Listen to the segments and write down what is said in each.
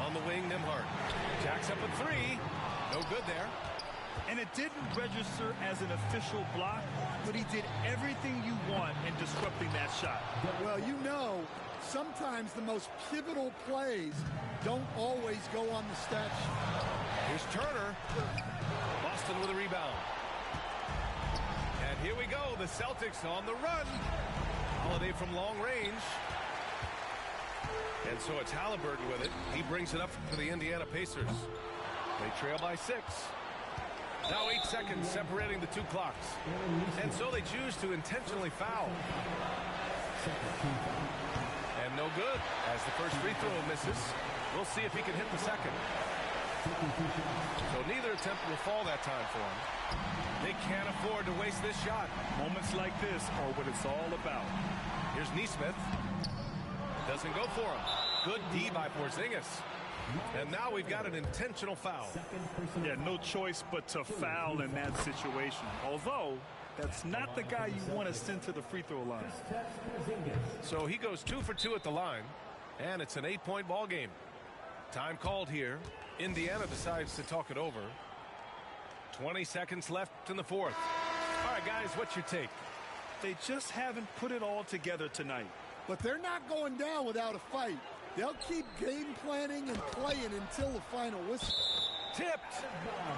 On the wing, Nimhart jacks up a three. No good there. And it didn't register as an official block, but he did everything you want in disrupting that shot. Well, you know, sometimes the most pivotal plays don't always go on the stat sheet. Here's Turner. Boston with a rebound. And here we go. The Celtics on the run. Holiday from long range. And so it's Halliburton with it. He brings it up for the Indiana Pacers. They trail by 6. Now 8 seconds separating the two clocks. And so they choose to intentionally foul. And no good as the first free throw misses. We'll see if he can hit the second. So neither attempt will fall that time for him. They can't afford to waste this shot. Moments like this are what it's all about. Here's Nesmith. Doesn't go for him. Good D by Porzingis. And now we've got an intentional foul. Yeah, no choice but to foul in that situation. Although, that's not the guy you want to send to the free throw line. So he goes 2 for 2 at the line. And it's an 8-point ball game. Time called here. Indiana decides to talk it over. 20 seconds left in the fourth. All right, guys, what's your take? They just haven't put it all together tonight. But they're not going down without a fight. They'll keep game planning and playing until the final whistle. Tipped.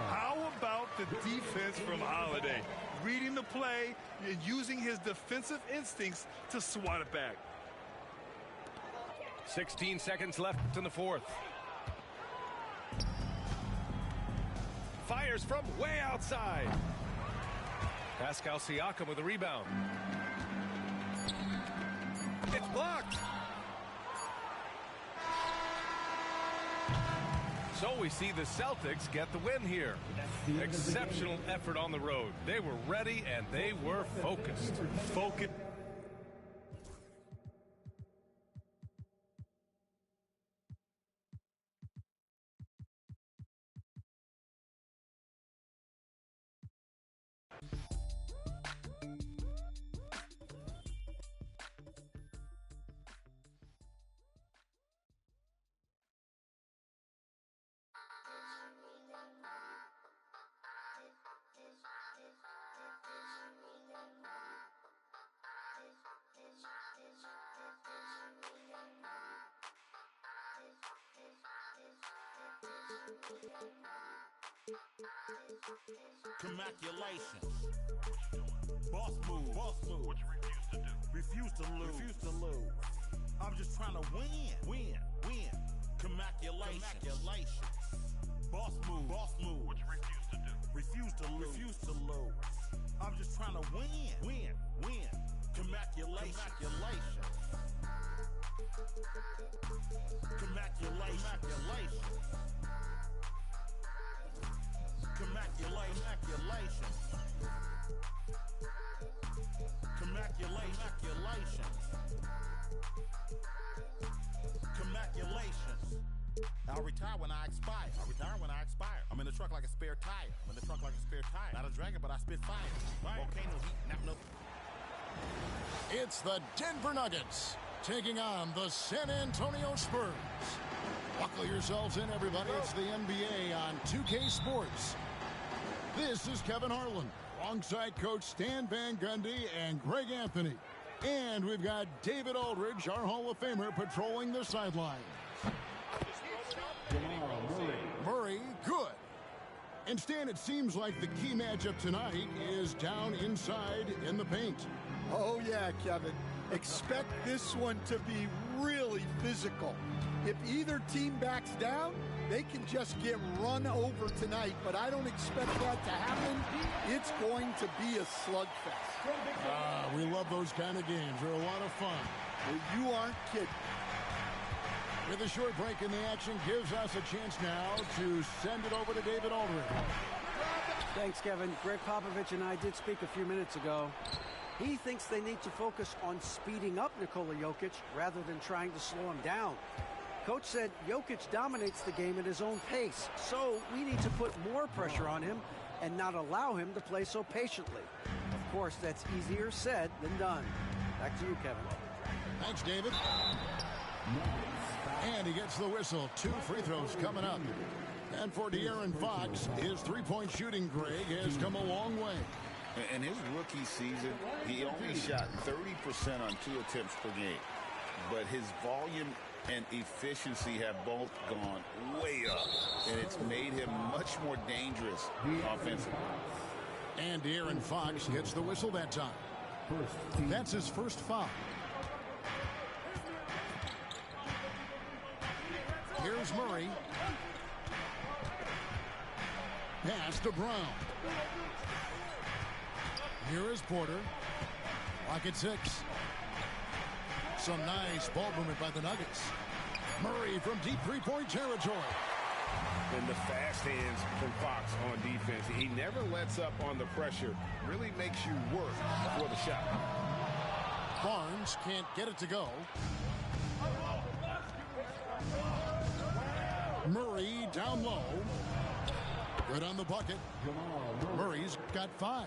How about the defense from Holiday? Reading the play and using his defensive instincts to swat it back. 16 seconds left in the fourth. Fires from way outside. Pascal Siakam with a rebound. It's blocked. So we see the Celtics get the win here. Exceptional effort on the road. They were ready and they were focused. Focused. Congratulations. Boss move. Boss move. What you refuse to do. Refuse to lose. Refuse to lose. I'm just trying to win. Win. Win. Congratulations. Congratulations. Boss move. Boss move. What you refuse to do. Refuse to lose. Refuse to lose. I'm just trying to win. Win. Win. Congratulations. Congratulations. Congratulations. Congratulations. Congratulations. Congratulations. I'll retire when I expire. I'm in the truck like a spare tire. Not a dragon, but I spit fire. Volcano heat, not no. It's the Denver Nuggets taking on the San Antonio Spurs. Buckle yourselves in, everybody. It's the NBA on 2K Sports. This is Kevin Harlan, alongside Coach Stan Van Gundy and Greg Anthony. And we've got David Aldridge, our Hall of Famer, patrolling the sideline. Murray, good. And Stan, it seems like the key matchup tonight is down inside in the paint. Oh, yeah, Kevin. Expect this one to be really physical. If either team backs down, they can just get run over tonight, but I don't expect that to happen. It's going to be a slugfest. We love those kind of games. They're a lot of fun. Well, you aren't kidding. With a short break in the action, gives us a chance now to send it over to David Aldridge. Thanks, Kevin. Greg Popovich and I did speak a few minutes ago. He thinks they need to focus on speeding up Nikola Jokic rather than trying to slow him down. Coach said Jokic dominates the game at his own pace, so we need to put more pressure on him and not allow him to play so patiently. Of course, that's easier said than done. Back to you, Kevin. Thanks, David. And he gets the whistle. 2 free throws coming up. And for De'Aaron Fox, his three-point shooting, Greg, has come a long way. In his rookie season, he only shot 30% on 2 attempts per game. But his volume and efficiency have both gone way up. And it's made him much more dangerous offensively. And De'Aaron Fox gets the whistle that time. That's his first foul. Here's Murray. Pass to Brown. Here is Porter. Lock at 6. Some nice ball movement by the Nuggets. Murray from deep three-point territory. And the fast hands from Fox on defense. He never lets up on the pressure. Really makes you work for the shot. Barnes can't get it to go. Murray down low. Good on the bucket. Murray's got 5.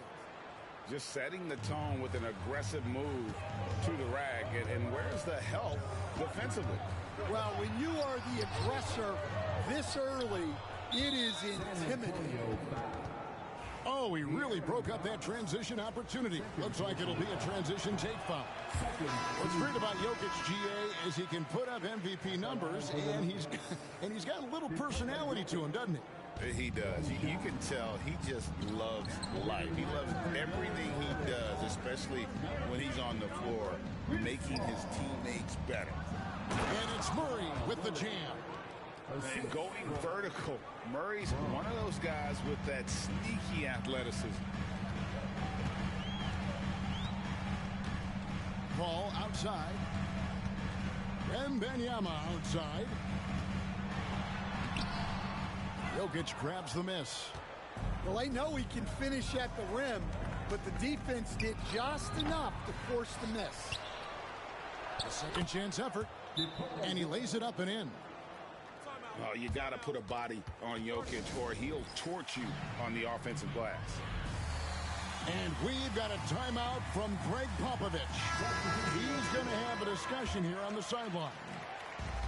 Just setting the tone with an aggressive move to the rack. And where's the help defensively? Well, when you are the aggressor this early, it is intimidating. Oh, he really broke up that transition opportunity. Looks like it'll be a transition take foul. What's great about Jokic, GA, is he can put up MVP numbers, and he's got a little personality to him, doesn't he? He does. You can tell he just loves life. He loves everything he does, especially when he's on the floor, making his teammates better. And it's Murray with the jam. And going vertical. Murray's one of those guys with that sneaky athleticism. Ball outside. Wembanyama outside. Jokic grabs the miss. Well, they know he can finish at the rim, but the defense did just enough to force the miss. A second chance effort, and he lays it up and in. Oh, you got to put a body on Jokic or he'll torch you on the offensive glass. And we've got a timeout from Greg Popovich. He's going to have a discussion here on the sideline.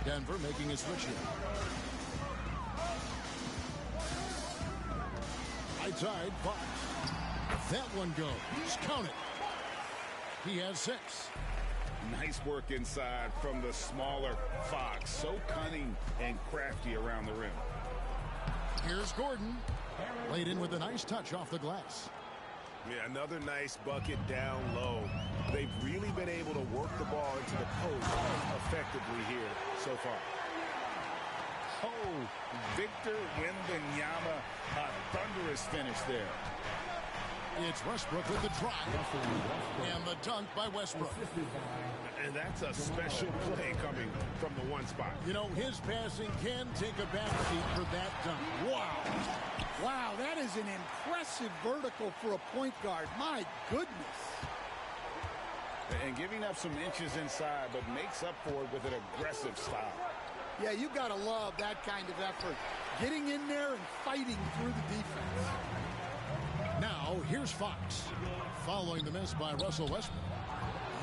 Denver making a switch here. Right side, Fox. That one goes. Count it. He has 6. Nice work inside from the smaller Fox. So cunning and crafty around the rim. Here's Gordon. Laid in with a nice touch off the glass. Yeah, another nice bucket down low. They've really been able to work the ball into the post effectively here so far. Oh, Victor Wembanyama, a thunderous finish there. It's Westbrook with the drive. And the dunk by Westbrook. And that's a special play coming from the one spot. You know, his passing can take a backseat for that dunk. Wow. Wow, that is an impressive vertical for a point guard. My goodness. And giving up some inches inside, but makes up for it with an aggressive style. Yeah, you got to love that kind of effort. Getting in there and fighting through the defense. Now, here's Fox. Following the miss by Russell Westbrook.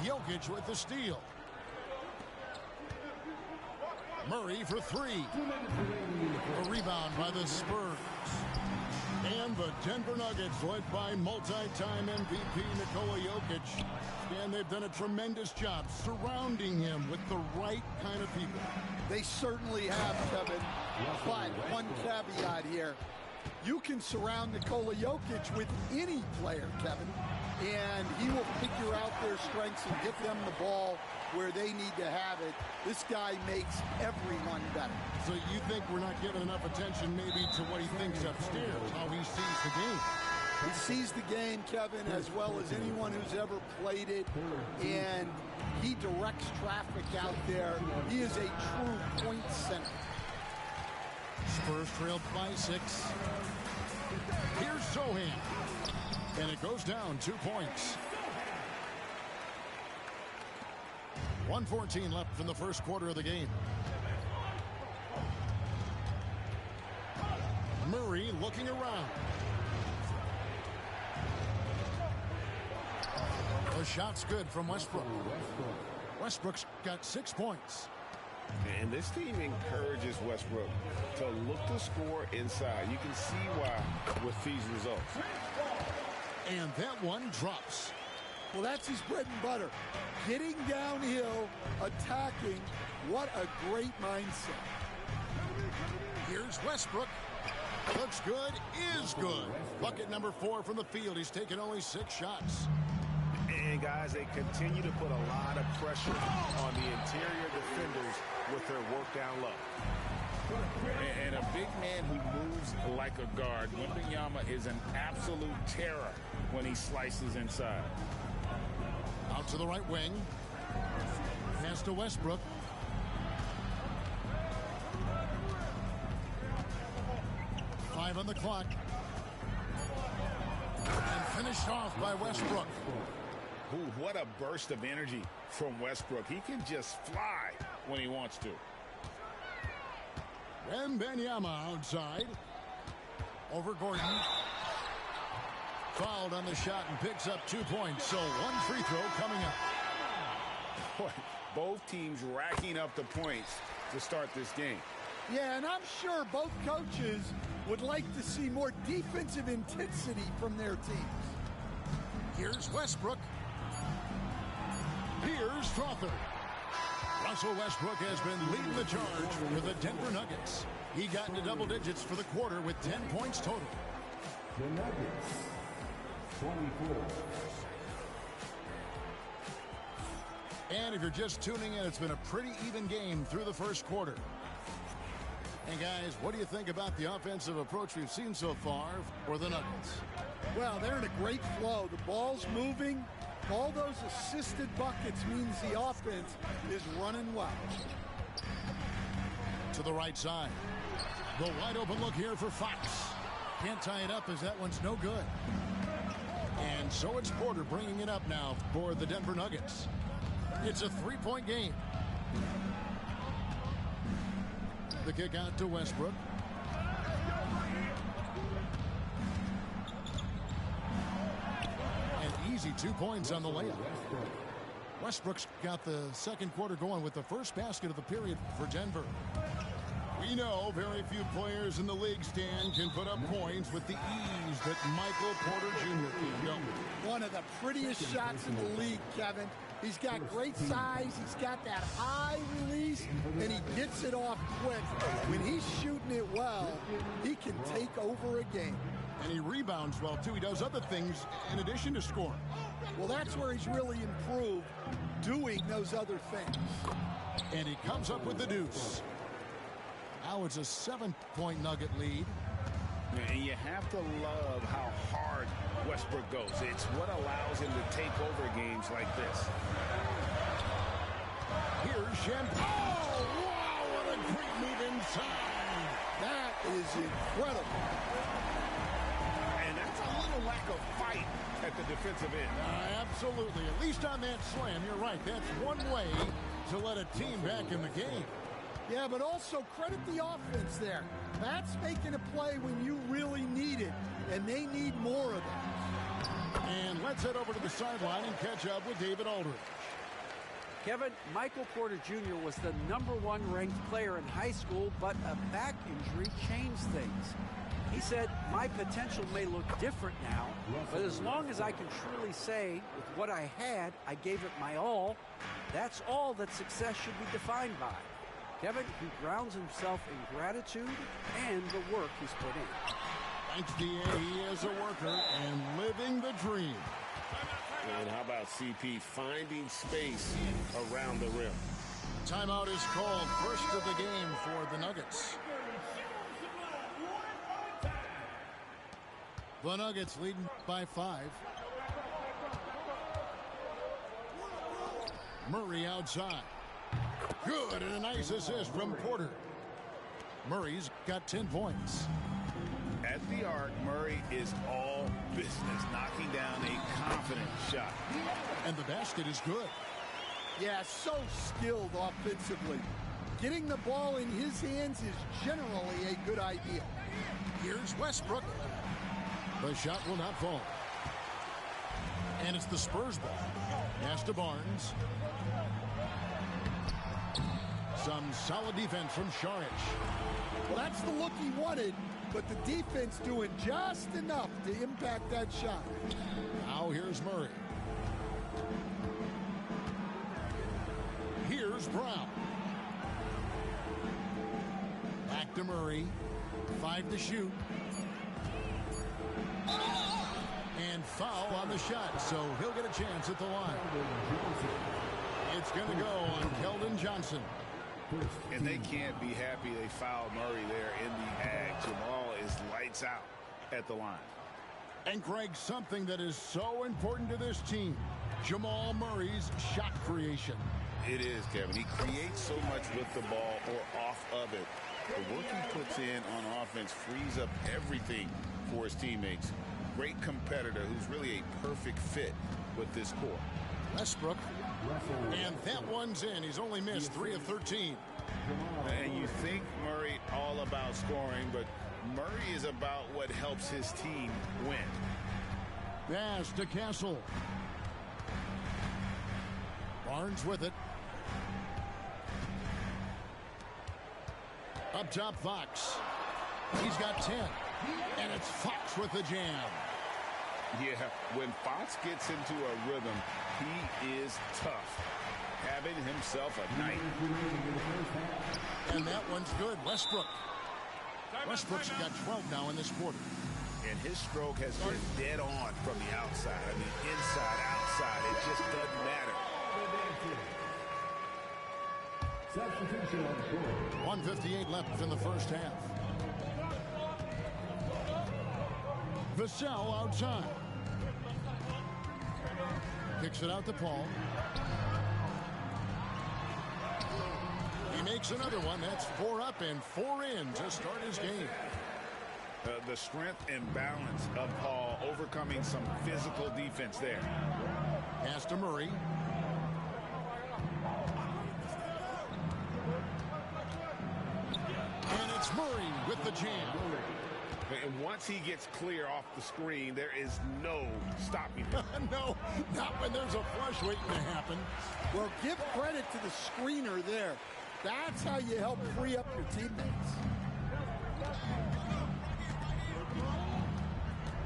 Jokic with the steal. Murray for 3. A rebound by the Spurs. And the Denver Nuggets, led by multi-time MVP Nikola Jokic. And they've done a tremendous job surrounding him with the right kind of people. They certainly have, Kevin. But one caveat here. You can surround Nikola Jokic with any player, Kevin, and he will figure out their strengths and get them the ball where they need to have it. This guy makes everyone better. So you think we're not giving enough attention maybe to what he thinks upstairs, how he sees the game? He sees the game, Kevin, as well as anyone who's ever played it, and he directs traffic out there. He is a true point center. Spurs trailed by 6. Here's Sohan. And it goes down 2 points. 1:14 left in the first quarter of the game. Murray looking around. shot's good from Westbrook. Westbrook's got 6 points. And this team encourages Westbrook to look to score inside. You can see why with these results. And that one drops. Well, that's his bread and butter. Getting downhill, attacking. What a great mindset. Here's Westbrook. Looks good, is good. Bucket number 4 from the field. He's taken only 6 shots. And, guys, they continue to put a lot of pressure on the interior defenders with their work down low. And a big man who moves like a guard. Wembanyama is an absolute terror when he slices inside. Out to the right wing. Pass to Westbrook. Five on the clock. And finished off by Westbrook. Ooh, what a burst of energy from Westbrook. He can just fly when he wants to. Wembanyama outside. Over Gordon. Fouled on the shot and picks up 2 points. So one free throw coming up. Boy, both teams racking up the points to start this game. Yeah, and I'm sure both coaches would like to see more defensive intensity from their teams. Here's Westbrook. Here's Strawther. Russell Westbrook has been leading the charge for the Denver Nuggets. He got into double digits for the quarter with 10 points total. The Nuggets, 24. And if you're just tuning in, it's been a pretty even game through the first quarter. And guys, what do you think about the offensive approach we've seen so far for the Nuggets? Well, they're in a great flow. The ball's moving. All those assisted buckets means the offense is running well. To the right side. The wide open look here for Fox. Can't tie it up as that one's no good. And so it's Porter bringing it up now for the Denver Nuggets. It's a 3-point game. The kick out to Westbrook. An easy 2 points on the layup. Westbrook's got the second quarter going with the first basket of the period for Denver. We know very few players in the league, Stan, can put up points with the ease that Michael Porter Jr. can go. One of the prettiest shots in the league, Kevin. He's got great size. He's got that high release, and he gets it off quick. When he's shooting it well, he can take over a game. And he rebounds well, too. He does other things in addition to scoring. Well, that's where he's really improved, doing those other things. And he comes up with the deuce. Now it's a 7-point Nugget lead. And you have to love how hard Westbrook goes. It's what allows him to take over games like this. Here's Champagne. Oh, wow, what a great move inside. That is incredible. And that's a little lack of fight at the defensive end. Absolutely. At least on that slam, you're right. That's one way to let a team back in the game. Yeah, but also credit the offense there. That's making a play when you really need it, and they need more of that. And let's head over to the sideline and catch up with David Aldridge. Kevin, Michael Porter Jr. was the #1 ranked player in high school, but a back injury changed things. He said, my potential may look different now, but as long as I can truly say, with what I had, I gave it my all, that's all that success should be defined by. Kevin, he grounds himself in gratitude and the work he's put in. Thanks, D.A. He is a worker and living the dream. And how about CP finding space around the rim? Timeout is called. First of the game for the Nuggets. The Nuggets leading by 5. Murray outside. Good, and a nice assist from Porter. Murray's got 10 points. At the arc, Murray is all business, knocking down a confident shot. And the basket is good. Yeah, so skilled offensively. Getting the ball in his hands is generally a good idea. Here's Westbrook. The shot will not fall. And it's the Spurs ball. Pass to Barnes. Some solid defense from Saric. Well, that's the look he wanted, but the defense doing just enough to impact that shot. Now here's Murray. Here's Brown. Back to Murray. 5 to shoot. And foul on the shot, so he'll get a chance at the line. It's going to go on Keldon Johnson. And they can't be happy they fouled Murray there in the ag. Jamal is lights out at the line. And Greg, something that is so important to this team, Jamal Murray's shot creation. It is, Kevin. He creates so much with the ball or off of it. The work he puts in on offense frees up everything for his teammates. Great competitor who's really a perfect fit with this core. Westbrook. And that one's in. He's only missed 3 of 13. And you think Murray all about scoring, but Murray is about what helps his team win. Pass to Castle. Barnes with it. Up top, Fox. He's got 10. And it's Fox with the jam. Yeah, when Fox gets into a rhythm, he is tough. Having himself a night. And that one's good. Westbrook. Westbrook's got 12 now in this quarter. And his stroke has been dead on from the outside. I mean, inside, outside, it just doesn't matter. Substitution on the court. 1:58 left in the first half. Vassell outside. Kicks it out to Paul. He makes another one. That's 4 up and 4 in to start his game. The strength and balance of Paul overcoming some physical defense there. Pass to Murray. And it's Murray with the jam. And once he gets clear off the screen, there is no stopping him. No, not when there's a flush waiting to happen. Well, give credit to the screener there. That's how you help free up your teammates.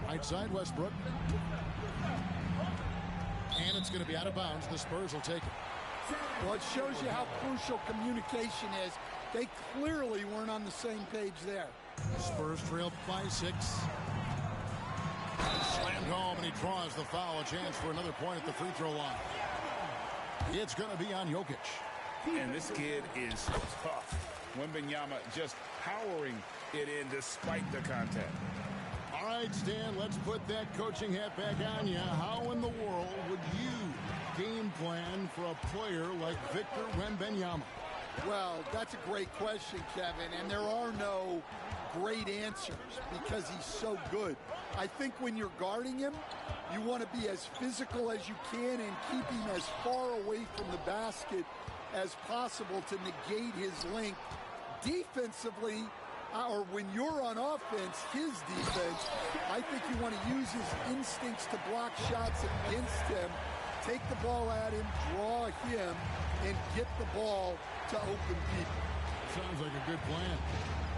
Right side, Westbrook. And it's going to be out of bounds. The Spurs will take it. Well, it shows you how crucial communication is. They clearly weren't on the same page there. Spurs trail by 6. Slammed home, and he draws the foul. A chance for another point at the free throw line. It's going to be on Jokic. And this kid is tough. Wembanyama just powering it in despite the contact. All right, Stan, let's put that coaching hat back on you. How in the world would you game plan for a player like Victor Wembanyama? Well, that's a great question, Kevin, and there are no great answers because he's so good. I think when you're guarding him, you want to be as physical as you can and keep him as far away from the basket as possible to negate his length. Defensively, or when you're on offense, his defense, I think you want to use his instincts to block shots against him, take the ball at him, draw him, and get the ball to open people. Sounds like a good plan.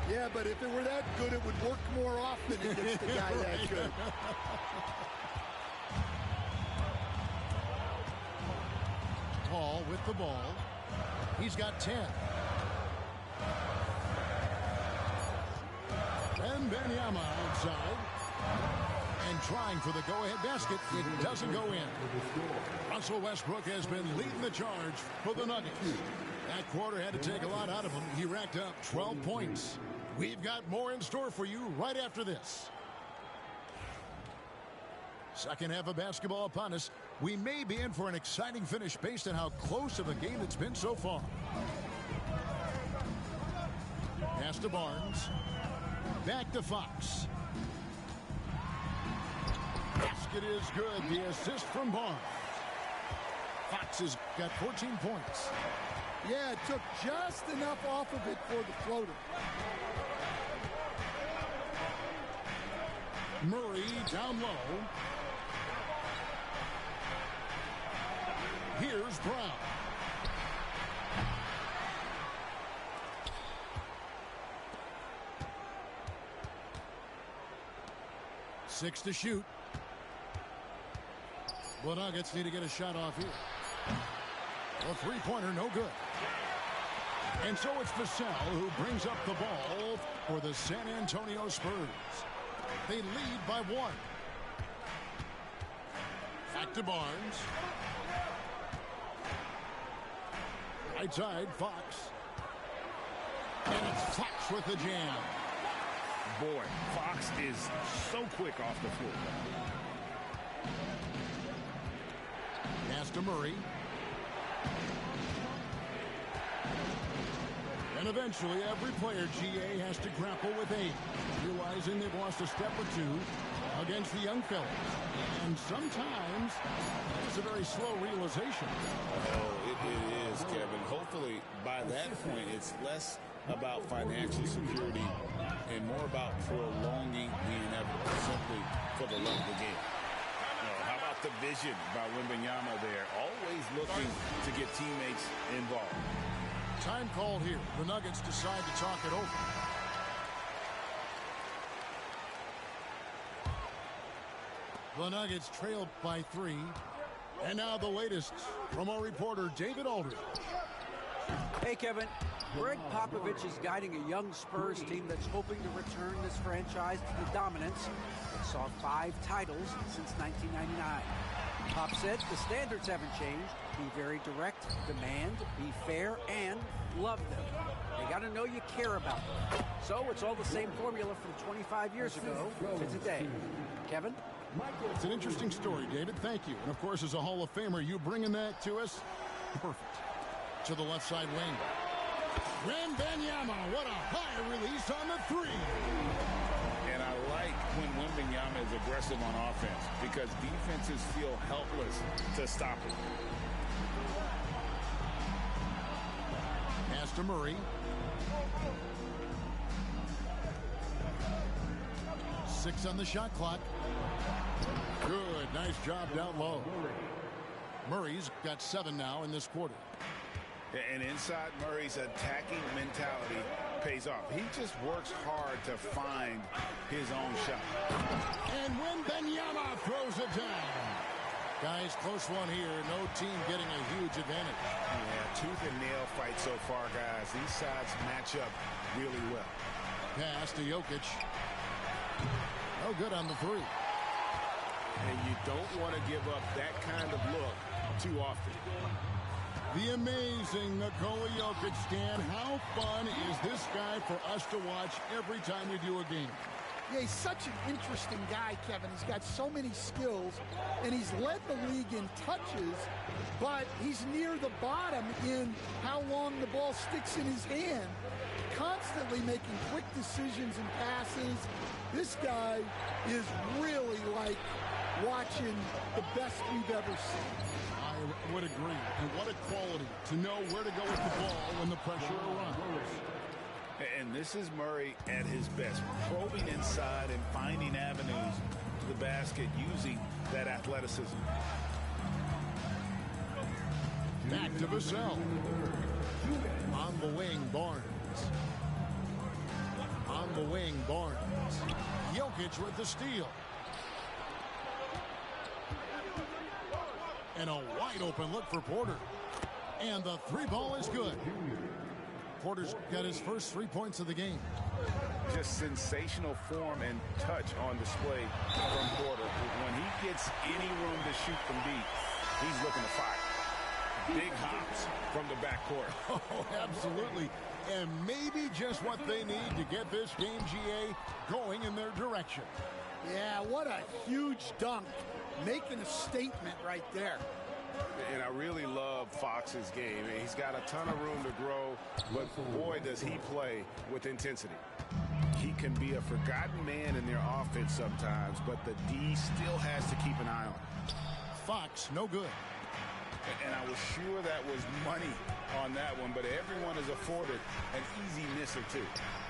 Yeah, but if it were that good, it would work more often against the guy that good. Paul with the ball. He's got 10. And Wembanyama outside. And trying for the go-ahead basket. It doesn't go in. Russell Westbrook has been leading the charge for the Nuggets. That quarter had to take a lot out of him. He racked up 12 points. We've got more in store for you right after this. Second half of basketball upon us. We may be in for an exciting finish based on how close of a game it's been so far. Pass to Barnes. Back to Fox. Basket is good. The assist from Barnes. Fox has got 14 points. Yeah, it took just enough off of it for the floater. Murray down low. Here's Brown. Six to shoot. The Nuggets need to get a shot off here. A three-pointer, no good. And so it's Bedell who brings up the ball for the San Antonio Spurs. They lead by 1. Back to Barnes. Right side, Fox. And it's Fox with the jam. Boy, Fox is so quick off the floor. Pass to Murray. And eventually, every player, GA, has to grapple with age, realizing they've lost a step or two against the young fellas. And sometimes, it's a very slow realization. Oh, it is, Kevin. Hopefully, by that point, it's less about financial security and more about prolonging the inevitable, simply for the love of the game. How about the vision by Wembanyama there? Always looking to get teammates involved. Time called here. The Nuggets decide to talk it over. The Nuggets trailed by 3. And now the latest from our reporter, David Aldridge. Hey, Kevin. Greg Popovich is guiding a young Spurs team that's hoping to return this franchise to the dominance that saw 5 titles since 1999. Pop said the standards haven't changed. Be very direct, demand, be fair, and love them. They got to know you care about them. So it's all the same formula from 25 years ago to today. Kevin? It's an interesting story, David. Thank you. And, of course, as a Hall of Famer, you bringing that to us? Perfect. To the left side wing. Wembanyama, what a high release on the 3. And I like when Wembanyama is aggressive on offense because defenses feel helpless to stop him. Pass to Murray. 6 on the shot clock. Good, nice job down low. Murray's got 7 now in this quarter. And inside Murray's attacking mentality pays off. He just works hard to find his own shot. And Wembanyama throws it down. Guys, close one here. No team getting a huge advantage. Yeah, tooth and nail fight so far, guys. These sides match up really well. Pass to Jokic. No good on the 3. And you don't want to give up that kind of look too often. The amazing Nikola Jokic, Stan. How fun is this guy for us to watch every time we do a game? Yeah, he's such an interesting guy, Kevin. He's got so many skills, and he's led the league in touches, but he's near the bottom in how long the ball sticks in his hand. Constantly making quick decisions and passes. This guy is really like watching the best we've ever seen. I would agree. And what a quality to know where to go with the ball when the pressure arrives. And this is Murray at his best, probing inside and finding avenues to the basket using that athleticism. Back to Bedell. On the wing, Barnes. On the wing, Barnes. Jokic with the steal. And a wide open look for Porter. And the 3 ball is good. Porter's got his first 3 points of the game. Just sensational form and touch on display from Porter. When he gets any room to shoot from deep, he's looking to fire. Big hops from the backcourt. Oh, absolutely. And maybe just what they need to get this game, GA, going in their direction. Yeah, what a huge dunk. Making a statement right there. And I really love Fox's game. He's got a ton of room to grow, but boy, does he play with intensity. He can be a forgotten man in their offense sometimes, but the D still has to keep an eye on him. Fox, no good. And I was sure that was money on that one, but everyone is afforded an easy miss or 2.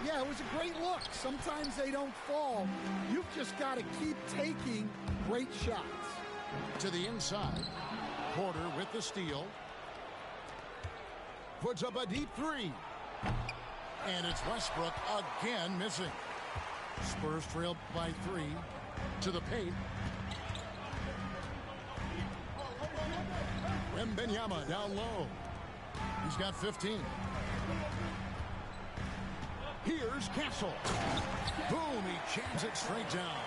Yeah, it was a great look. Sometimes they don't fall. You've just got to keep taking great shots. To the inside. Porter with the steal. Puts up a deep three. And it's Westbrook again missing. Spurs trail by 3 to the paint. Wembanyama down low. He's got 15. Here's Castle. Boom, he jams it straight down.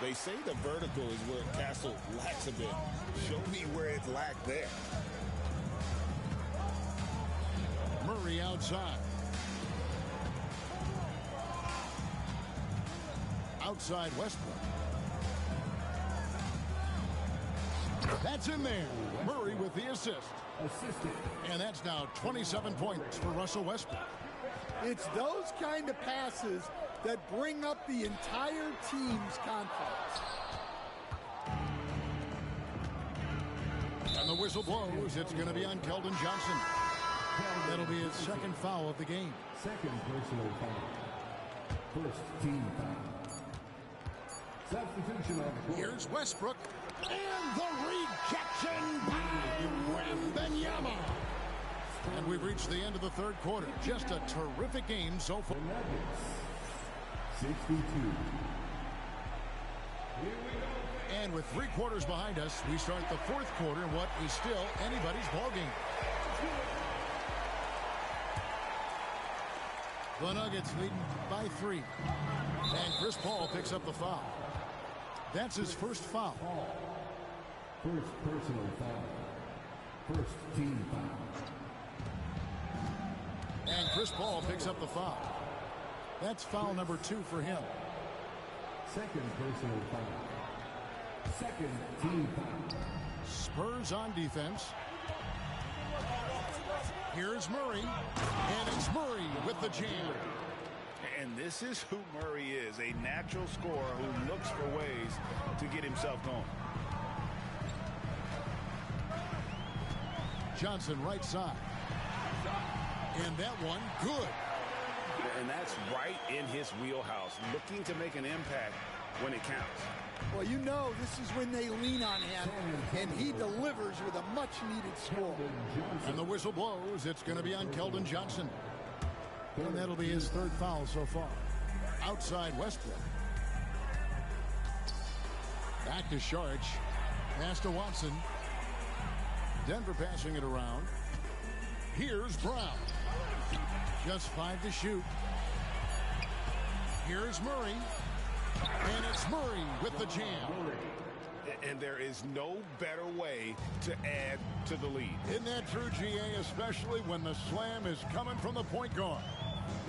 They say the vertical is where Castle lacks a bit. Show me where it lacked there. Murray outside. Outside Westbrook. That's in there. Murray with the assist. And that's now 27 points for Russell Westbrook. It's those kind of passes that bring up the entire team's confidence. And the whistle blows. It's going to be on Keldon Johnson. That'll be his second foul of the game. Second personal foul. First team foul. Substitution on the court. Here's Westbrook. And the rejection by Wembanyama. And we've reached the end of the third quarter. Just a terrific game so far. 62. And with 3 quarters behind us, we start the fourth quarter in what is still anybody's ballgame. The Nuggets leading by 3. And Chris Paul picks up the foul. That's his first foul. First personal foul. First team foul. And Chris Paul picks up the foul. That's foul number 2 for him. Second personal foul. Second team foul. Spurs on defense. Here's Murray. And it's Murray with the jam. And this is who Murray is, a natural scorer who looks for ways to get himself going. Johnson right side. And that one good. And that's right in his wheelhouse, looking to make an impact when it counts. Well, you know this is when they lean on him, and he delivers with a much-needed score. And the whistle blows. It's going to be on Keldon Johnson. And that'll be his third foul so far. Outside Westbrook. Back to Saric. Pass to Watson. Denver passing it around. Here's Brown. Just 5 to shoot. Here's Murray. And it's Murray with the jam. And there is no better way to add to the lead. Isn't that true, GA? Especially when the slam is coming from the point guard.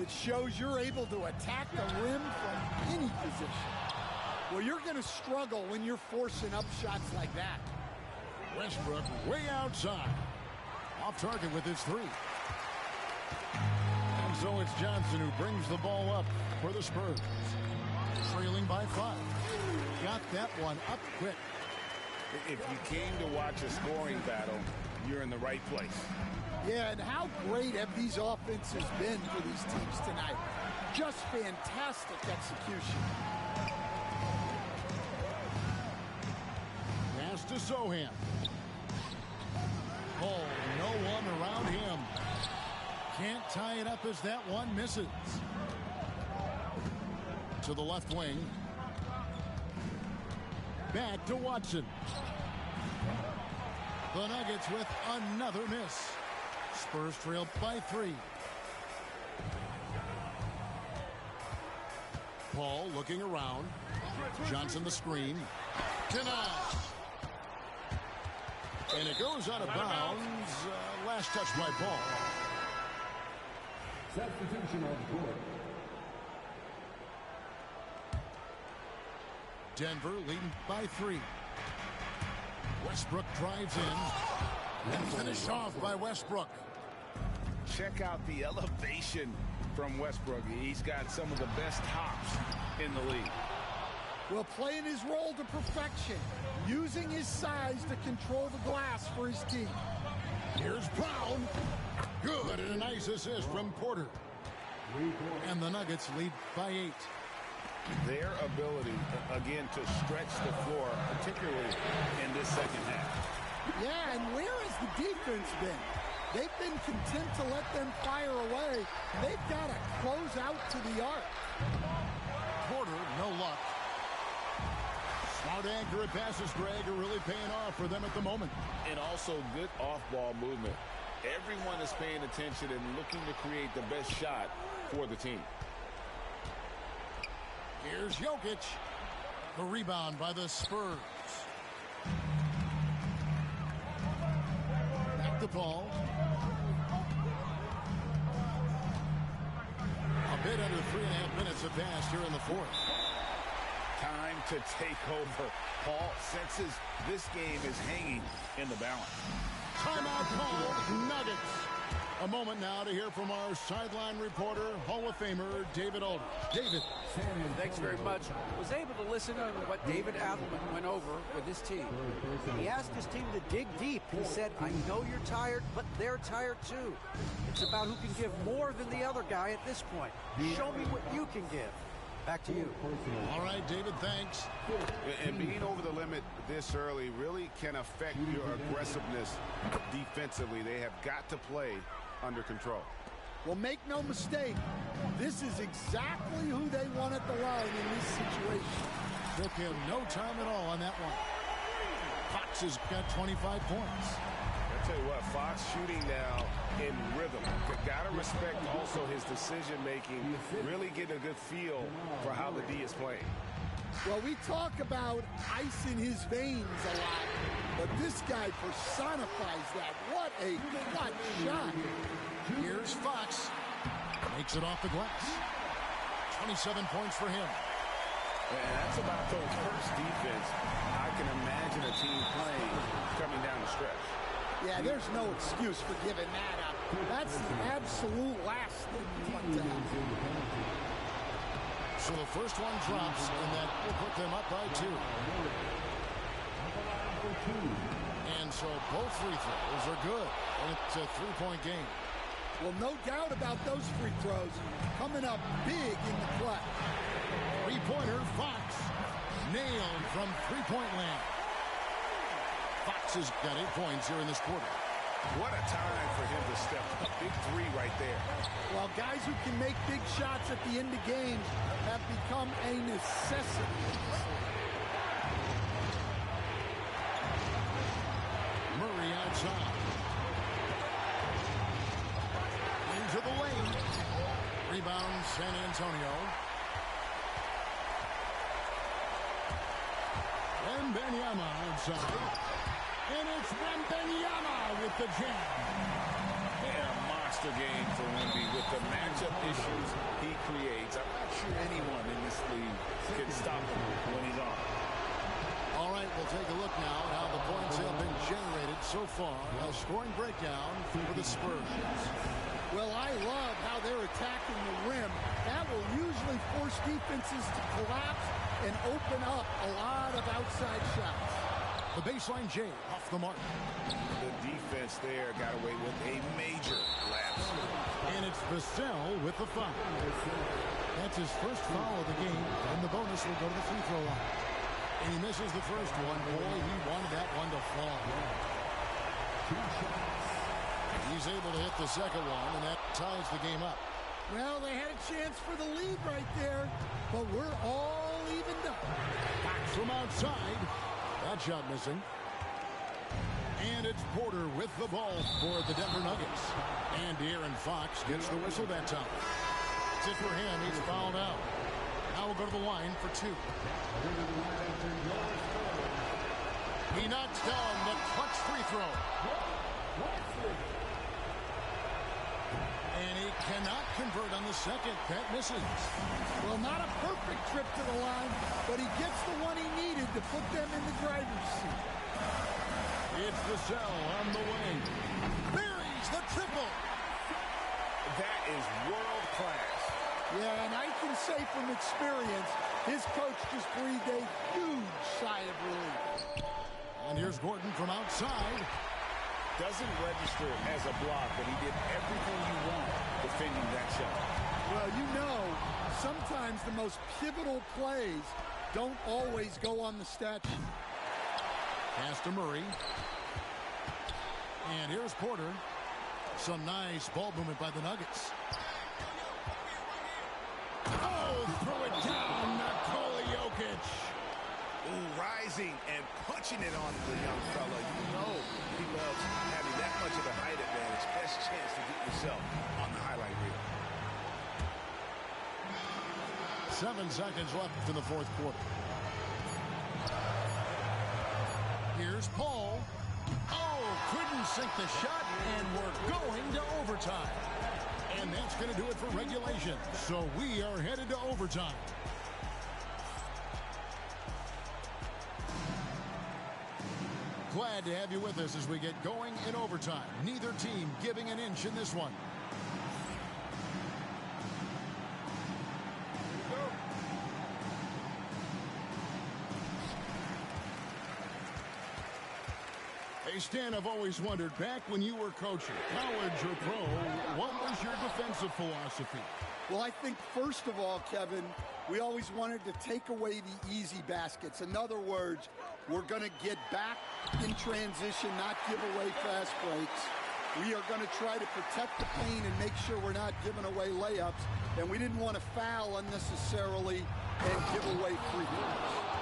It shows you're able to attack the rim from any position. Well, you're going to struggle when you're forcing up shots like that. Westbrook way outside. Off target with his 3. And so it's Johnson who brings the ball up for the Spurs. Trailing by 5. Got that one up quick. If you came to watch a scoring battle, you're in the right place. Yeah, and how great have these offenses been for these teams tonight? Just fantastic execution. Pass to Sohan. Oh, no one around him. Can't tie it up as that one misses. To the left wing. Back to Watson. The Nuggets with another miss. Spurs trail by 3. Paul looking around. Johnson the screen. Denied. And it goes out of bounds. Last touch by Paul. Substitution on the court. Denver leading by 3. Westbrook drives in. And finished off by Westbrook. Check out the elevation from Westbrook. He's got some of the best hops in the league. Well, playing his role to perfection, using his size to control the glass for his team. Here's Brown. Good, and a nice assist from Porter. And the Nuggets lead by 8. Their ability, again, to stretch the floor, particularly in this second half. Yeah, and where has the defense been? They've been content to let them fire away. They've got to close out to the arc. Porter, no luck. Smart, accurate passes, Greg, are really paying off for them at the moment. And also good off-ball movement. Everyone is paying attention and looking to create the best shot for the team. Here's Jokic. The rebound by the Spurs. Back the ball. A bit under 3.5 minutes have passed here in the fourth. Time to take over. Paul senses this game is hanging in the balance. Timeout call, Nuggets. A moment now to hear from our sideline reporter, Hall of Famer David Aldridge. David. Thanks very much. Was able to listen to what David Adelman went over with his team. He asked his team to dig deep. He said, I know you're tired, but they're tired too. It's about who can give more than the other guy at this point. Show me what you can give. Back to you. All right, David, thanks. And being over the limit this early really can affect your aggressiveness defensively. They have got to play under control. Well, make no mistake, this is exactly who they want at the line in this situation. Took him no time at all on that one. Fox has got 25 points. I tell you what, Fox shooting now in rhythm. Got to respect also his decision-making, really getting a good feel for how the D is playing. Well, we talk about ice in his veins a lot, but this guy personifies that. What a clutch shot. Here's Fox. Makes it off the glass. 27 points for him. And that's about the worst defense I can imagine a team playing coming down the stretch. Yeah, there's no excuse for giving that up. That's the absolute last thing you want to happen. So the first one drops, and that will put them up by 2. And so both free throws are good. And it's a 3-point game. Well, no doubt about those free throws coming up big in the clutch. Three-pointer, Fox. Nailed from three-point land. Fox has got 8 points here in this quarter. What a time for him to step up. Big three right there. Well, guys who can make big shots at the end of games have become a necessity. Murray outside. Into the lane. Rebound, San Antonio. Wembanyama outside. And it's Wembanyama with the jam. And a monster game for Wemby with the matchup issues he creates. I'm not sure anyone in this league can stop him when he's on. All right, we'll take a look now at how the points have been generated so far. A scoring breakdown for the Spurs. Well, I love how they're attacking the rim. That will usually force defenses to collapse and open up a lot of outside shots. The baseline J off the mark. The defense there got away with a major lapse. And it's Bedell with the foul. That's his first foul of the game, and the bonus will go to the free throw line. And he misses the first one. Boy, he wanted that one to fall. He's able to hit the second one, and that ties the game up. Well, they had a chance for the lead right there, but we're all evened up. Back from outside. That shot missing. And it's Porter with the ball for the Denver Nuggets. And De'Aaron Fox gets the whistle that time. That's it for him. He's fouled out. Now we'll go to the line for 2. He knocks down the clutch free throw. And he cannot convert on the second. That misses. Well, not a perfect trip to the line, but he gets the one he needed to put them in the driver's seat. It's Bedell on the way. Buries the triple. That is world class. Yeah, and I can say from experience, his coach just breathed a huge sigh of relief. And here's Gordon from outside. Doesn't register as a block, but he did everything you want defending that shot. Well, you know, sometimes the most pivotal plays don't always go on the stat sheet. Pass to Murray. And here's Porter. Some nice ball movement by the Nuggets. Oh, throw it down, Nikola Jokic. Ooh, rising and punching it on the young fella. You know he loves having that much of a height advantage. Best chance to get yourself on the highlight reel. 7 seconds left in the fourth quarter. Here's Paul. Oh, couldn't sink the shot, and we're going to overtime. And that's going to do it for regulation. So we are headed to overtime. Glad to have you with us as we get going in overtime. Neither team giving an inch in this one. Hey, Stan, I've always wondered, back when you were coaching, college or pro, what was your defensive philosophy? Well, I think, first of all, Kevin, we always wanted to take away the easy baskets. In other words, we're going to get back in transition, not give away fast breaks. We are going to try to protect the paint and make sure we're not giving away layups. And we didn't want to foul unnecessarily and give away free throws.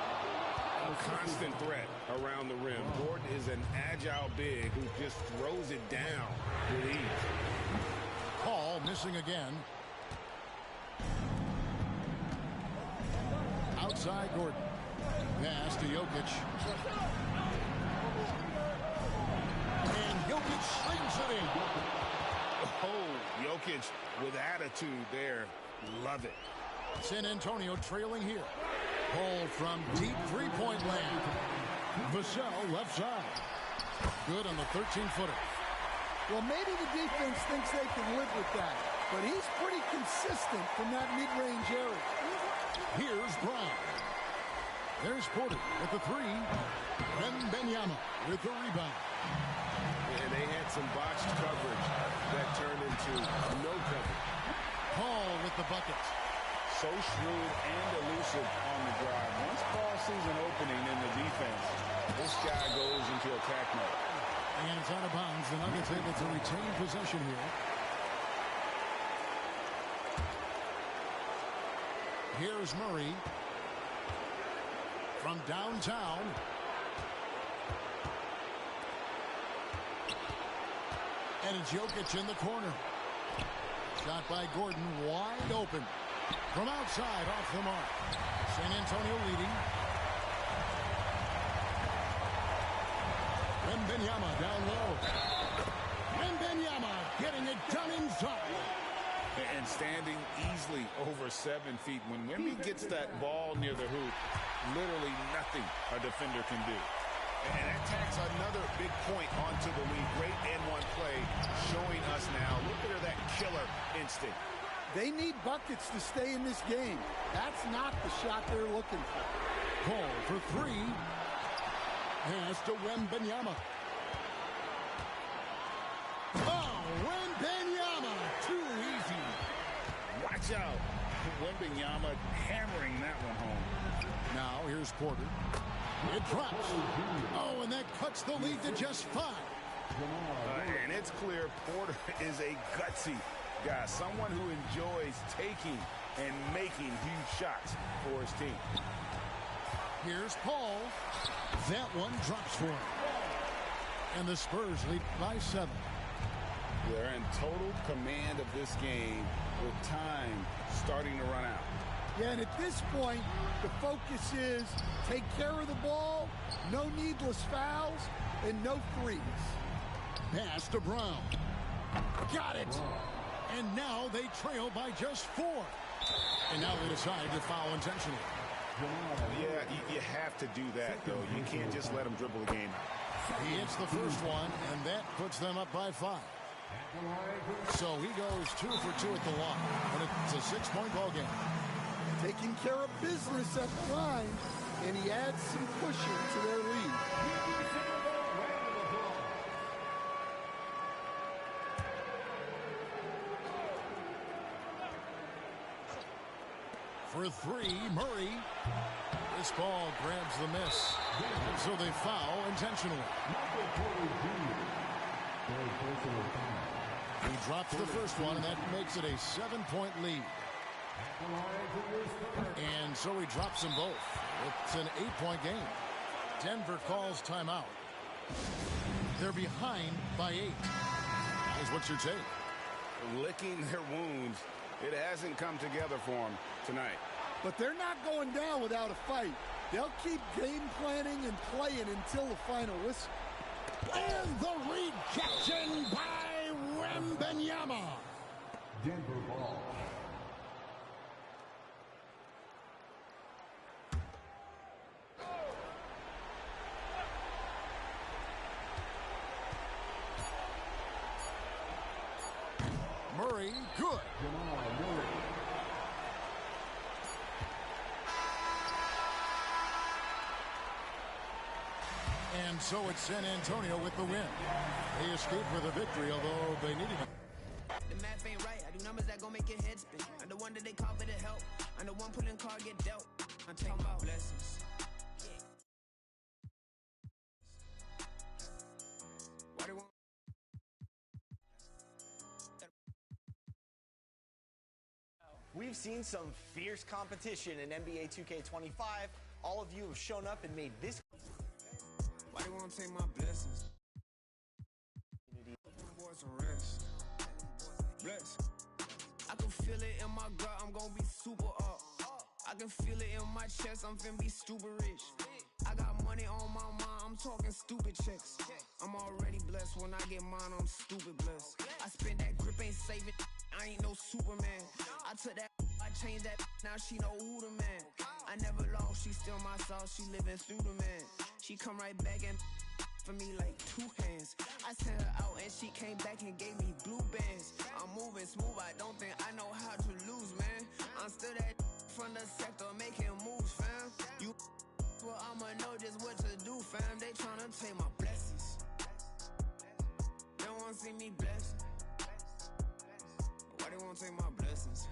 Constant threat around the rim. Gordon is an agile big who just throws it down with ease. Paul missing again. Outside Gordon. Pass to Jokic. And Jokic slings it in. Oh, Jokic with attitude there. Love it. San Antonio trailing here. Paul from deep three-point land. Vassell left side. Good on the 13-footer. Well, maybe the defense thinks they can live with that, but he's pretty consistent from that mid-range area. Here's Brown. There's Porter with the three. Wembanyama with the rebound. And they had some botched coverage that turned into no coverage. Paul with the bucket. So shrewd and elusive on the drive. Once Paul sees an opening in the defense, this guy goes into attack mode. And it's out of bounds. The Nuggets able to retain possession here. Here's Murray. From downtown. And it's Jokic in the corner. Shot by Gordon, wide open. From outside, off the mark. San Antonio leading. Wembanyama down low. Wembanyama getting it done inside. And standing easily over 7 feet. When Wemby gets that ball near the hoop, literally nothing a defender can do. And that tacks another big point onto the lead. Great and-one play showing us now. Look at that killer instinct. They need buckets to stay in this game. That's not the shot they're looking for. Paul for three. Pass to Wembanyama. Oh, Wembanyama. Too easy. Watch out. Wembanyama hammering that one home. Now here's Porter. It drops. Oh, and that cuts the lead to just 5. And it's clear Porter is a gutsy guy, someone who enjoys taking and making huge shots for his team. Here's Paul. That one drops for him. And the Spurs lead by 7. They're in total command of this game with time starting to run out. Yeah, and at this point, the focus is take care of the ball, no needless fouls, and no threes. Pass to Brown. Got it. And now they trail by just 4. And now they decide to foul intentionally. Yeah, you have to do that, though. You can't just let them dribble the game out. He hits the first one, and that puts them up by 5. So he goes 2 for 2 at the line, but it's a 6-point ball game. Taking care of business at the line, and he adds some cushion to their lead. For 3, Murray. This ball grabs the miss. So they foul intentionally. He drops the first one, and that makes it a 7-point lead. And so he drops them both. It's an 8-point game. Denver calls timeout. They're behind by 8. Is what your take? Licking their wounds. It hasn't come together for them tonight. But they're not going down without a fight. They'll keep game planning and playing until the final whistle. And the rejection by Wembanyama. Denver ball. Murray, good. And so it's San Antonio with the win. They escaped with a victory, although they needed it. The math ain't right. I do numbers that gon' make your head spin. I'm the one that they call for the help. I'm the one pulling card get dealt. I'm talking about blessings. Why they want? We've seen some fierce competition in NBA 2K25. All of you have shown up and made this. Why they want to take my blessings? Boys some rest. Bless. I can feel it in my gut. I'm gonna be super up. I can feel it in my chest. I'm finna be stupid rich. I got money on my mind. I'm talking stupid checks. I'm already blessed. When I get mine, I'm stupid blessed. I spend that grip, ain't saving. I ain't no Superman. I took that, I changed that, now she know who the man. I never lost, she still my sauce, she living through the man. She come right back and for me like 2 hands. I sent her out and she came back and gave me blue bands. I'm moving smooth, I don't think I know how to lose, man. I'm still that from the sector making moves, fam. You, well, I'ma know just what to do, fam. They tryna take my blessings. They don't wanna see me blessed. Why they won't take my blessings?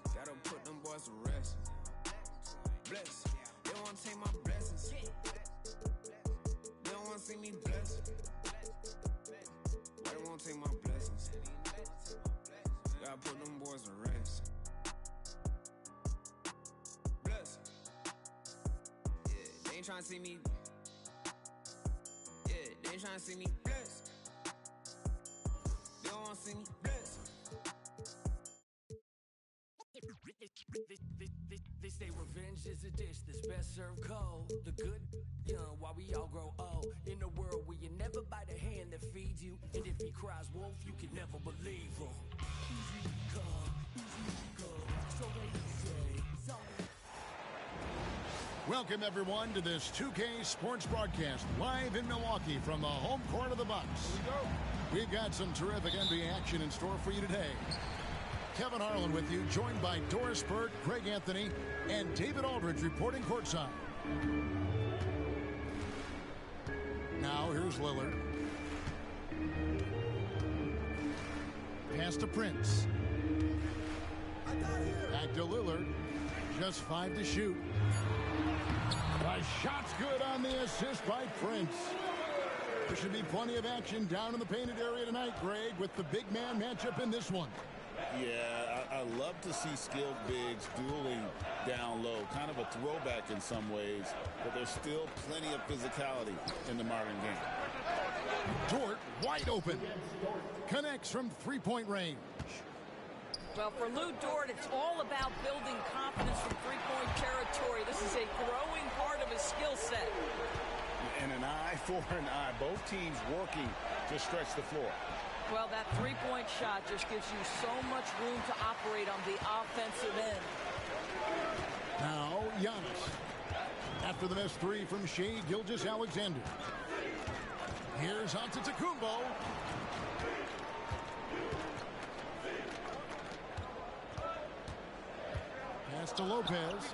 Gotta put them boys to rest. Bless. They won't take my blessings. They don't wanna see me blessed. Why they won't take my blessings? Gotta put them boys to rest. Bless. Yeah, they ain't trying to see me. Yeah, they ain't trying to see me blessed. They don't wanna see me blessed. They say revenge is a dish that's best served cold. The good young while we all grow old. In a world where you never bite a hand that feeds you. And if he cries wolf, you can never believe him. Easy come, so they say, Welcome, everyone, to this 2K Sports broadcast live in Milwaukee from the home court of the Bucks. We've got some terrific NBA action in store for you today. Kevin Harlan with you, joined by Doris Burke, Greg Anthony, and David Aldridge reporting courtside. Now, here's Lillard. Pass to Prince. Back to Lillard. Just 5 to shoot. The shot's good on the assist by Prince. There should be plenty of action down in the painted area tonight, Greg, with the big man matchup in this one. Yeah, I love to see skilled bigs dueling down low. Kind of a throwback in some ways, but there's still plenty of physicality in the modern game. Dort wide open. Connects from three-point range. Well, for Lou Dort, it's all about building confidence from three-point territory. This is a growing part of his skill set. And an eye for an eye. Both teams working to stretch the floor. Well, that three-point shot just gives you so much room to operate on the offensive end. Now, Giannis. After the missed three from Shai Gilgeous-Alexander. Here's Antetokounmpo. Pass to Lopez.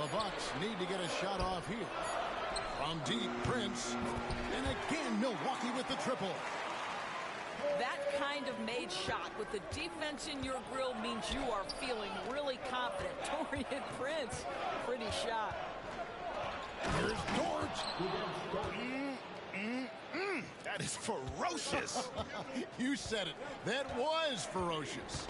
The Bucks need to get a shot off here. From deep, Prince. And again, Milwaukee with the triple. That kind of made shot with the defense in your grill means you are feeling really confident. Taurean Prince, pretty shot. Here's Dort. That That is ferocious. You said it. That was ferocious.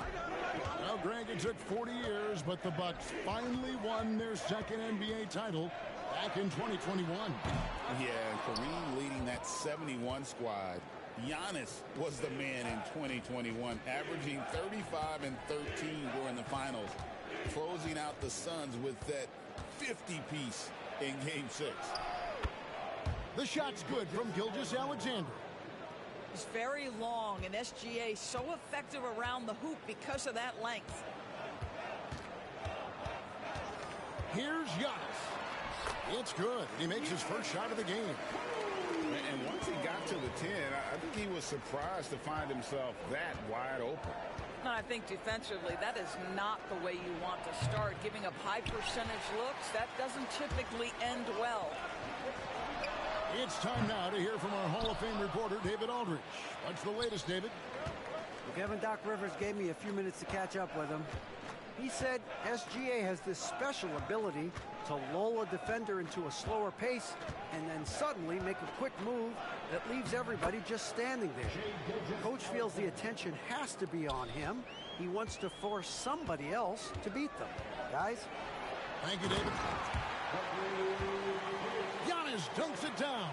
Now, Greg, it took 40 years, but the Bucks finally won their second NBA title back in 2021. Yeah, Kareem leading that 71 squad. Giannis was the man in 2021, averaging 35 and 13 during the finals, closing out the Suns with that 50-piece in Game 6. The shot's good from Gilgeous-Alexander. He's very long, and SGA so effective around the hoop because of that length. Here's Giannis. It's good. He makes his first shot of the game. And once he got to the 10, I think he was surprised to find himself that wide open. I think defensively, that is not the way you want to start. Giving up high percentage looks, that doesn't typically end well. It's time now to hear from our Hall of Fame reporter, David Aldridge. What's the latest, David? Well, Kevin, Doc Rivers gave me a few minutes to catch up with him. He said SGA has this special ability to lull a defender into a slower pace and then suddenly make a quick move that leaves everybody just standing there. Coach feels the attention has to be on him. He wants to force somebody else to beat them. Guys? Thank you, David. Giannis dunks it down.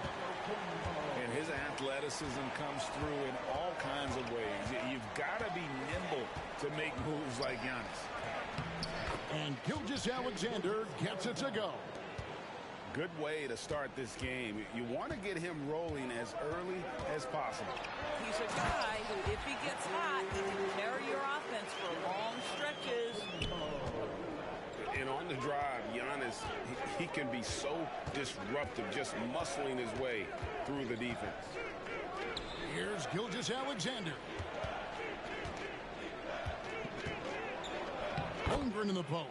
And his athleticism comes through in all kinds of ways. You've got to be nimble to make moves like Giannis. And Gilgeous-Alexander gets it to go. Good way to start this game. You want to get him rolling as early as possible. He's a guy who, if he gets hot, he can carry your offense for long stretches. And on the drive, Giannis, he can be so disruptive, just muscling his way through the defense. Here's Gilgeous-Alexander. Holmgren in the post.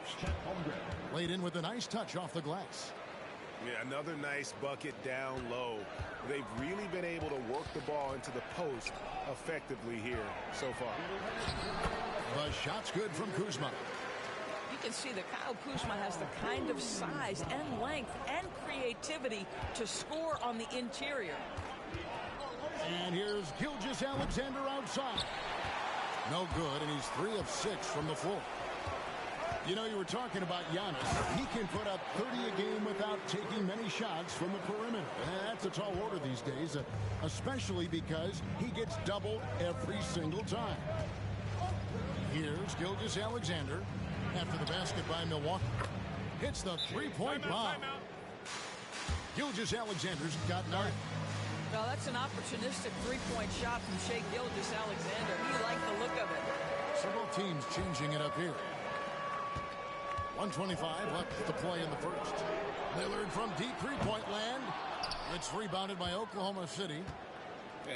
Laid in with a nice touch off the glass. Yeah, another nice bucket down low. They've really been able to work the ball into the post effectively here so far. The shot's good from Kuzma. You can see that Kyle Kuzma has the kind of size and length and creativity to score on the interior. And here's Gilgeous-Alexander outside. No good, and he's 3 of 6 from the floor. You know, you were talking about Giannis. He can put up 30 a game without taking many shots from the perimeter. And that's a tall order these days, especially because he gets doubled every single time. Here's Gilgeous-Alexander after the basket by Milwaukee. Hits the three-point bomb. Gilgeous-Alexander's got 9. Well, that's an opportunistic three-point shot from Shai Gilgeous-Alexander. He liked the look of it. Several teams changing it up here. 1:25 left to play in the first. Lillard from deep three-point land. It's rebounded by Oklahoma City.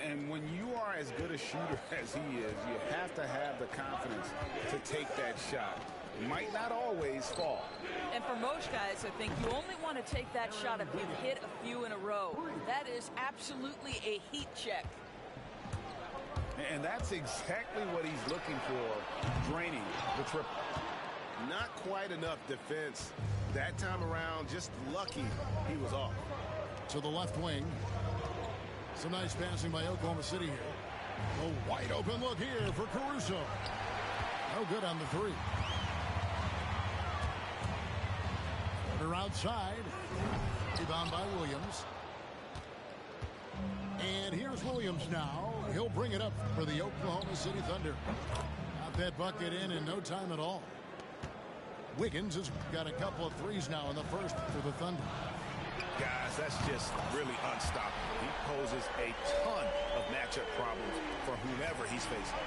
And when you are as good a shooter as he is, you have to have the confidence to take that shot. It might not always fall. And for most guys, I think you only want to take that shot if you've hit a few in a row. That is absolutely a heat check. And that's exactly what he's looking for, draining the triple. Not quite enough defense that time around. Just lucky he was off. To the left wing. Some nice passing by Oklahoma City here. A wide open look here for Caruso. No good on the three. They're outside. Rebound by Williams. And here's Williams now. He'll bring it up for the Oklahoma City Thunder. Got that bucket in no time at all. Wiggins has got a couple of threes now in the first for the Thunder. Guys, that's just really unstoppable. He poses a ton of matchup problems for whomever he's facing.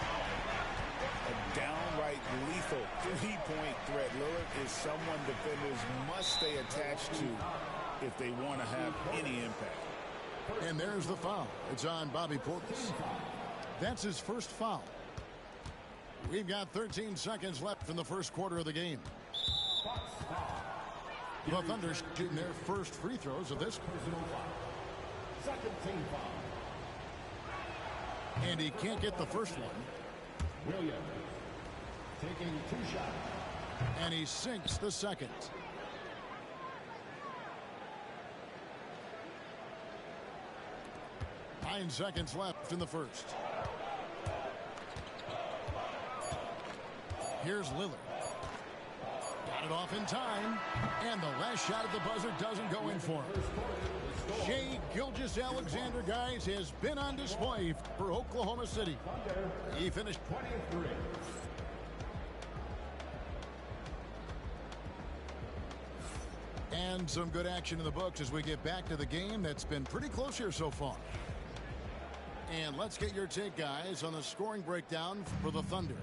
A downright lethal three-point threat. Lillard is someone defenders must stay attached to if they want to have any impact. And there's the foul. It's on Bobby Portis. That's his first foul. We've got 13 seconds left in the first quarter of the game. The Thunder shooting their first free throws of this. Second team foul. And he can't get the first one. Williams taking 2 shots. And he sinks the second. 9 seconds left in the first. Here's Lillard. Got it off in time. And the last shot at the buzzer doesn't go in for him. Shai Gilgeous-Alexander, guys, has been on display for Oklahoma City. He finished 23. And some good action in the books as we get back to the game that's been pretty close here so far. And let's get your take, guys, on the scoring breakdown for the Thunder.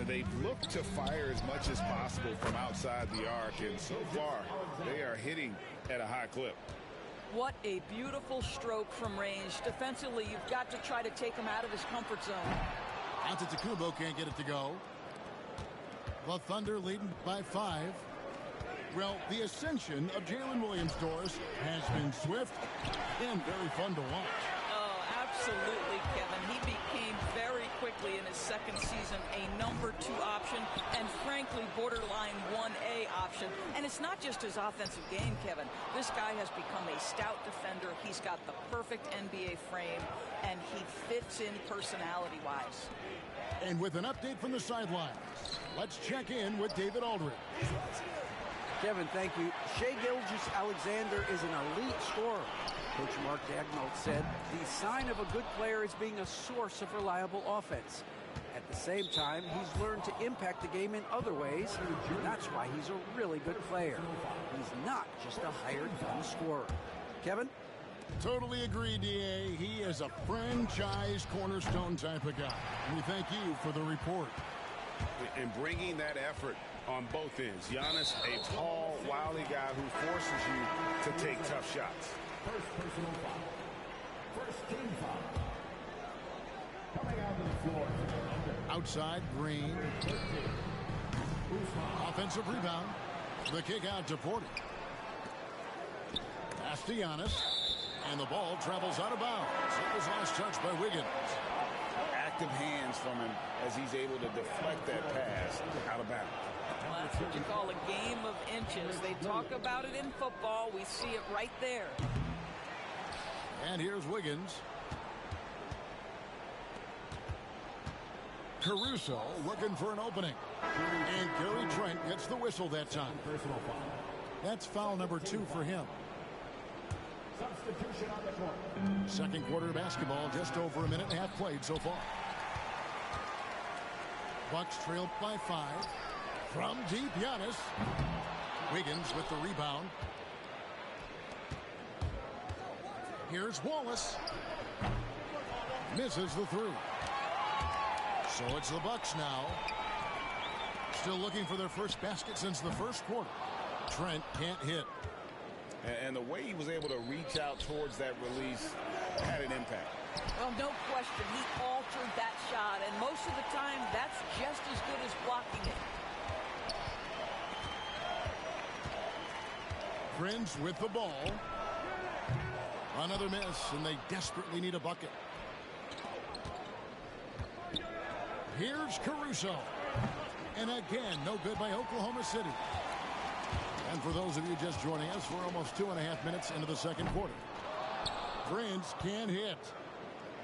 They've looked to fire as much as possible from outside the arc, and so far they are hitting at a high clip. What a beautiful stroke from range. Defensively, you've got to try to take him out of his comfort zone. Antetokounmpo can't get it to go. The Thunder leading by 5. Well, the ascension of Jalen Williams-Doris has been swift and very fun to watch. Oh, absolutely, Kevin. He became very quickly in his second season a number 2 option and, frankly, borderline 1A option. And it's not just his offensive game, Kevin. This guy has become a stout defender. He's got the perfect NBA frame, and he fits in personality-wise. And with an update from the sidelines, let's check in with David Aldridge. Kevin, thank you. Shai Gilgeous-Alexander is an elite scorer. Coach Mark Daigneault said the sign of a good player is being a source of reliable offense. At the same time, he's learned to impact the game in other ways, and that's why he's a really good player. He's not just a hired gun scorer. Kevin? Totally agree, D.A. He is a franchise cornerstone type of guy. We thank you for the report. And bringing that effort on both ends. Giannis, a tall, wily guy who forces you to take tough shots. First personal foul. First team foul. Coming out of the floor. Outside, Green. Offensive rebound. The kick out to Porter. Pass to Giannis. And the ball travels out of bounds. It was last touched by Wiggins. Active hands from him as he's able to deflect that pass out of bounds. Well, that's what you call a game of inches. They talk about it in football. We see it right there. And here's Wiggins. Caruso looking for an opening. And Gary Trent gets the whistle that time. Personal foul. That's foul number 2 for him. Substitution on the court. Second quarter basketball, just over a minute and a half played so far. Bucks trailed by 5. From deep, Giannis. Wiggins with the rebound. Here's Wallace. Misses the through. So it's the Bucks now. Still looking for their first basket since the first quarter. Trent can't hit. And the way he was able to reach out towards that release had an impact. Well, no question. He altered that shot, and most of the time, that's just as good as blocking it. Prince with the ball. Another miss, and they desperately need a bucket. Here's Caruso. And again, no good by Oklahoma City. And for those of you just joining us, we're almost 2.5 minutes into the second quarter. Prince can hit.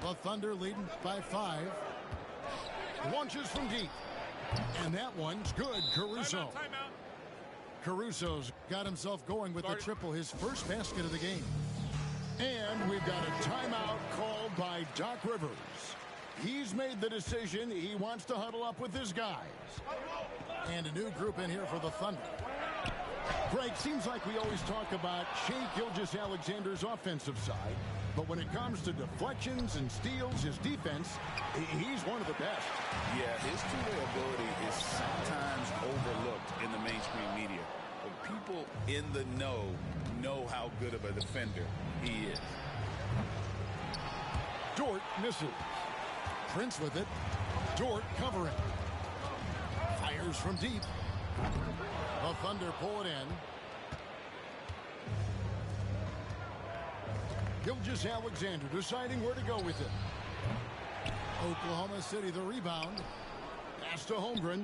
The Thunder leading by 5. Launches from deep. And that one's good, Caruso. Timeout. Caruso's got himself going with the triple, his first basket of the game. And we've got a timeout called by Doc Rivers. He's made the decision he wants to huddle up with his guys. And a new group in here for the Thunder. Greg, seems like we always talk about Shai Gilgeous-Alexander's offensive side, but when it comes to deflections and steals, his defense, he's one of the best. Yeah, his two-way ability is sometimes overlooked in the mainstream media. But people in the know how good of a defender he is. Dort misses. Prince with it. Dort covering. Fires from deep. The Thunder pull it in. Gilgeous-Alexander deciding where to go with it. Oklahoma City the rebound. Pass to Holmgren.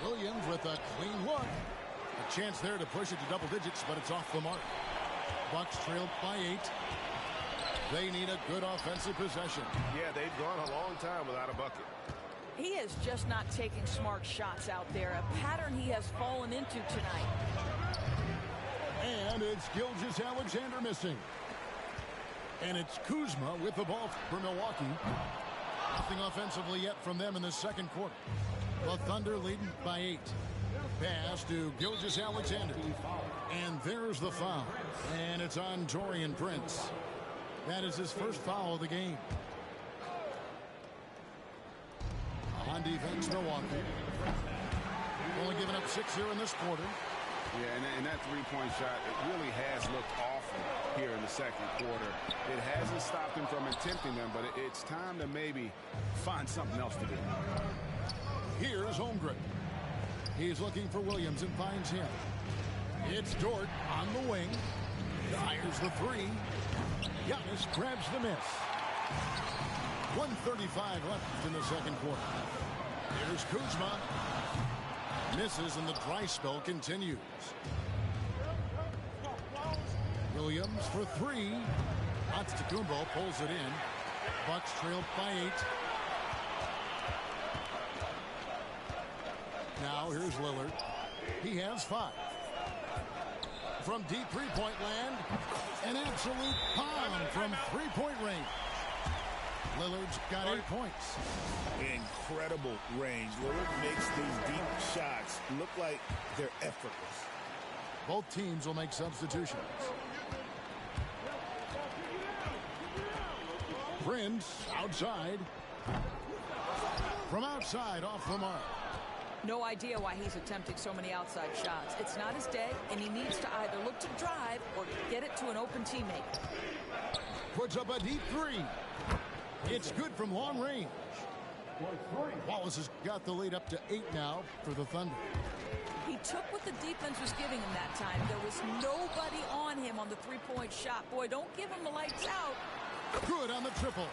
Williams with a clean look. A chance there to push it to double digits, but it's off the mark. Bucks trailed by 8. They need a good offensive possession. Yeah, they've gone a long time without a bucket. He is just not taking smart shots out there, a pattern he has fallen into tonight. And it's Gilgeous-Alexander missing. And it's Kuzma with the ball for Milwaukee. Nothing offensively yet from them in the second quarter. The Thunder leading by 8. Pass to Gilgeous-Alexander. And there's the foul. And it's on Taurean Prince. That is his first foul of the game. On defense, Milwaukee. Only giving up 6 here in this quarter. Yeah, and that three-point shot, it really has looked awful here in the second quarter. It hasn't stopped him from attempting them, but it's time to maybe find something else to do. Here's Holmgren. He's looking for Williams and finds him. It's Dort on the wing. Fires the three. Giannis grabs the miss. 1:35 left in the second quarter. Here's Kuzma. Misses and the dry spell continues. Williams for three. Antetokounmpo pulls it in. Bucks trail by 8. Now here's Lillard. He has 5. From deep three-point land, an absolute bomb from three-point range. Lillard's got 8 points. Incredible range. Lillard makes these deep shots look like they're effortless. Both teams will make substitutions. Prince outside. From outside off the mark. No idea why he's attempting so many outside shots. It's not his day, and he needs to either look to drive or get it to an open teammate. Puts up a deep three. It's good from long range. Wallace has got the lead up to 8 now for the Thunder. He took what the defense was giving him that time. There was nobody on him on the three-point shot. Boy, don't give him the lights out. Good on the triple.